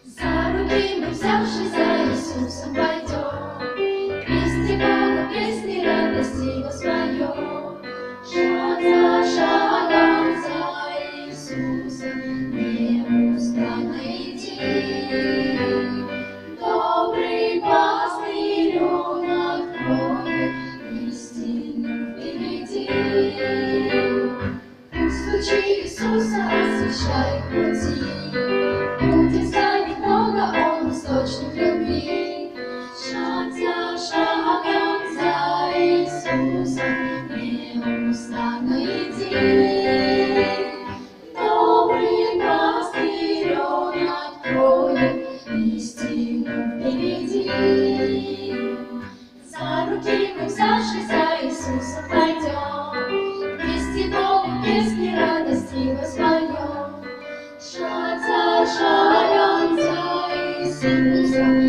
За руки мы, взявшись за Иисусом, пойдем, вместе Богу песни радости воспоем. Шаг за шагом за Иисусом неустанно идти. Добрый пастырь, Он откроет истину впереди. Пусть лучи Иисуса освещают пути, будет ставить Бога, Он источник любви. Шаг за шагом за Иисусом неустанно иди. Добрый пастырь, Он откроет истину впереди. За руки мы, взявшись за Иисусом, пойдем, вместе Богу песни радости воспоем. Шаг за шагом за Иисусом